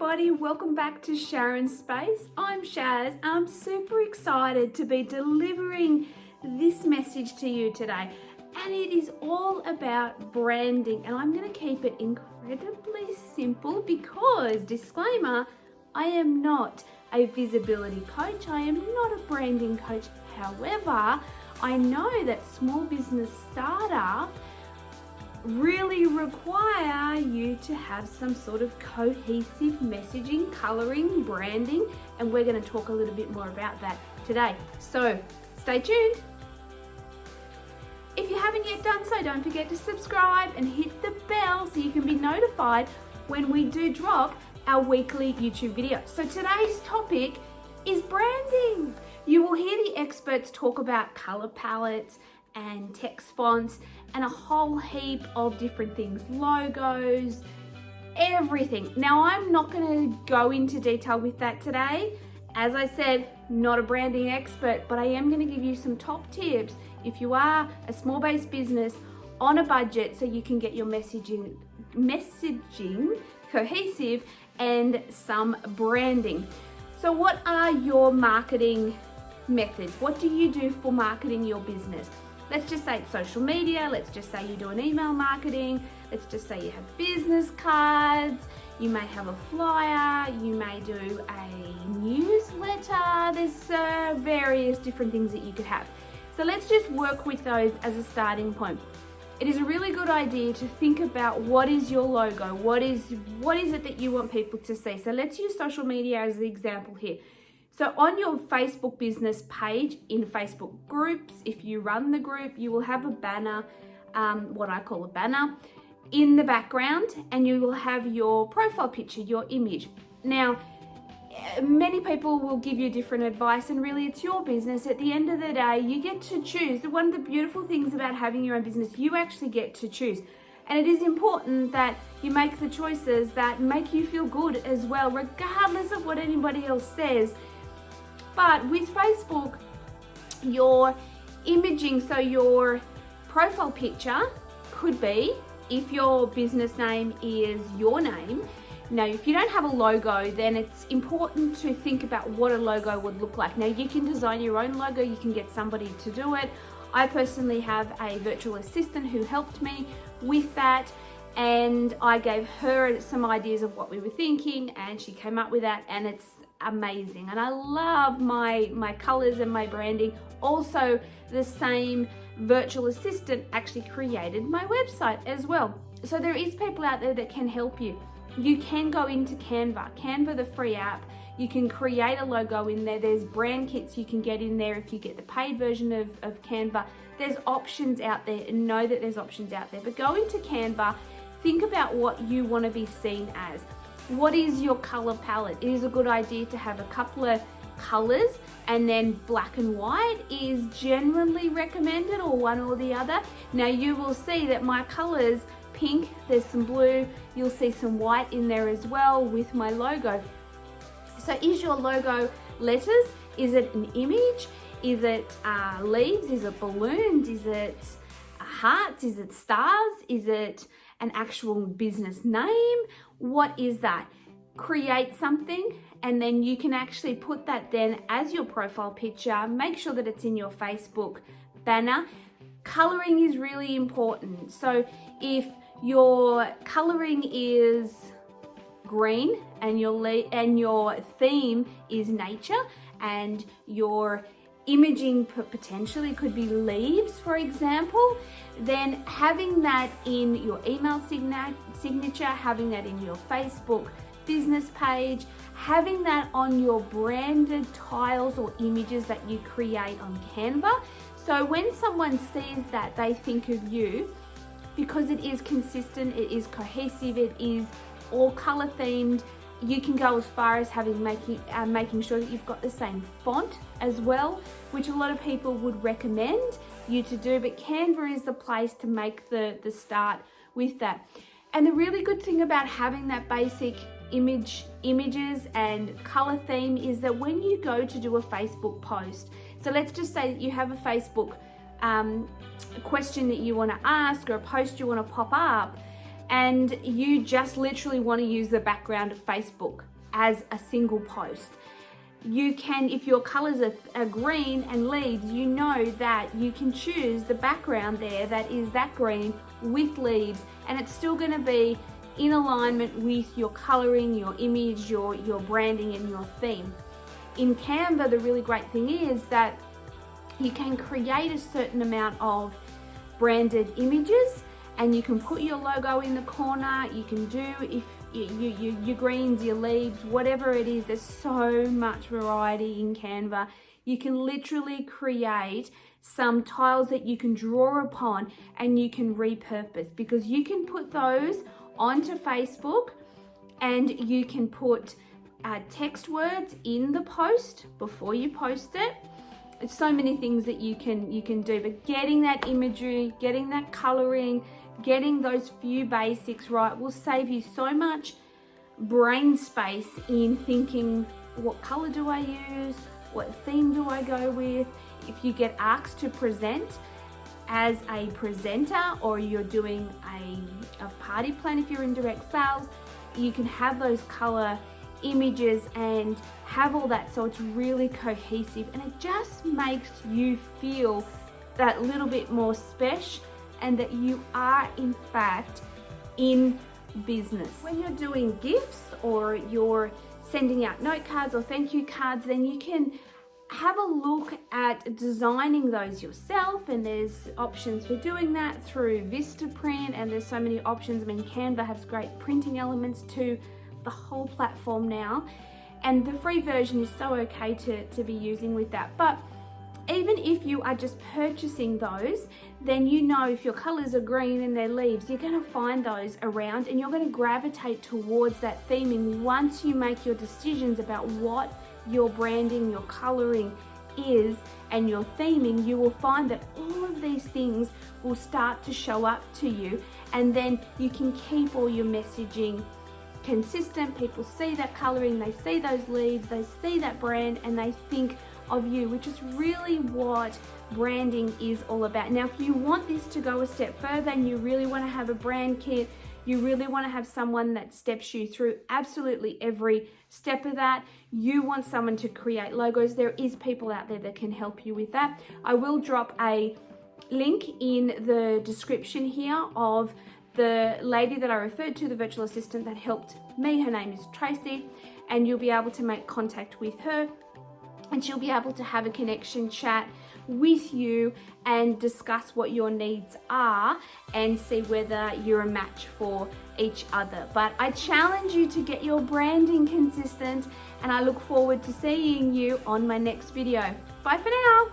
everybody, welcome back to Sharon's Space. I'm Shaz. I'm super excited to be delivering this message to you today, and it is all about branding, and I'm going to keep it incredibly simple because, disclaimer, I am not a visibility coach, I am not a branding coach. However, I know that small business startup really require you to have some sort of cohesive messaging, coloring, branding, and we're going to talk a little bit more about that today. So stay tuned. If you haven't yet done so, don't forget to subscribe and hit the bell so you can be notified when we do drop our weekly YouTube video. So today's topic is branding. You will hear the experts talk about color palettes and text fonts and a whole heap of different things, logos, everything. Now, I'm not going to go into detail with that today. As I said, not a branding expert, but I am going to give you some top tips if you are a small based business on a budget so you can get your messaging cohesive and some branding. So what are your marketing methods? What do you do for marketing your business? Let's just say it's social media. Let's just say you do an email marketing. Let's just say you have business cards. You may have a flyer. You may do a newsletter. There's various different things that you could have. So let's just work with those as a starting point. It is a really good idea to think about what is your logo? What is it that you want people to see? So let's use social media as the example here. So on your Facebook business page, in Facebook groups, if you run the group, you will have a banner, what I call a banner, in the background, and you will have your profile picture, your image. Now, many people will give you different advice, and really it's your business. At the end of the day, you get to choose. One of the beautiful things about having your own business, you actually get to choose. And it is important that you make the choices that make you feel good as well, regardless of what anybody else says. But with Facebook, your imaging, so your profile picture could be, if your business name is your name. Now, if you don't have a logo, then it's important to think about what a logo would look like. Now, you can design your own logo, you can get somebody to do it. I personally have a virtual assistant who helped me with that, and I gave her some ideas of what we were thinking, and she came up with that, and it's amazing. And I love my colors and my branding. Also, the same virtual assistant actually created my website as well. So there is people out there that can help you. You can go into Canva, the free app. You can create a logo in there. There's brand kits you can get in there if you get the paid version of Canva. There's options out there, and know that there's options out there. But go into Canva, think about what you want to be seen as. What is your color palette? It is a good idea to have a couple of colors, and then black and white is generally recommended, or one or the other. Now you will see that my colors, pink, there's some blue, you'll see some white in there as well with my logo. So is your logo letters? Is it an image? Is it leaves? Is it balloons? Is it hearts? Is it stars? Is it an actual business name? What is that? Create something, and then you can actually put that then as your profile picture. Make sure that it's in your Facebook banner. Coloring is really important. So if your coloring is green and your theme is nature, and your imaging potentially could be leaves, for example, then having that in your email signature, having that in your Facebook business page, having that on your branded tiles or images that you create on Canva. So when someone sees that, they think of you, because it is consistent, it is cohesive, it is all color themed. You can go as far as making sure that you've got the same font as well, which a lot of people would recommend you to do, but Canva is the place to make the start with that. And the really good thing about having that basic images and color theme is that when you go to do a Facebook post, so let's just say that you have a Facebook question that you want to ask, or a post you want to pop up, and you just literally want to use the background of Facebook as a single post. You can, if your colors are green and leaves, you know that you can choose the background there that is that green with leaves, and it's still going to be in alignment with your coloring, your image, your branding and your theme. In Canva, the really great thing is that you can create a certain amount of branded images, and you can put your logo in the corner. You can do if your greens, your leaves, whatever it is. There's so much variety in Canva. You can literally create some tiles that you can draw upon and you can repurpose, because you can put those onto Facebook, and you can put text words in the post before you post it. It's so many things that you can do, but getting that imagery, getting that coloring, getting those few basics right will save you so much brain space in thinking, what color do I use? What theme do I go with? If you get asked to present as a presenter, or you're doing a party plan, if you're in direct sales, you can have those color images and have all that, so it's really cohesive, and it just makes you feel that little bit more special, and that you are in fact in business. When you're doing gifts or you're sending out note cards or thank you cards, then you can have a look at designing those yourself, and there's options for doing that through Vistaprint, and there's so many options. I mean, Canva has great printing elements to the whole platform now, and the free version is so okay to be using with that. But even if you are just purchasing those, then you know if your colors are green and they're leaves, you're going to find those around, and you're going to gravitate towards that theming once you make your decisions about what your branding, your coloring is, and your theming. You will find that all of these things will start to show up to you, and then you can keep all your messaging consistent. People see that coloring, they see those leaves, they see that brand, and they think of you, which is really what branding is all about. Now, if you want this to go a step further and you really want to have a brand kit, you really want to have someone that steps you through absolutely every step of that, you want someone to create logos, there is people out there that can help you with that. I will drop a link in the description here of the lady that I referred to, the virtual assistant that helped me. Her name is Tracy, and you'll be able to make contact with her, and she'll be able to have a connection chat with you and discuss what your needs are and see whether you're a match for each other. But I challenge you to get your branding consistent, and I look forward to seeing you on my next video. Bye for now.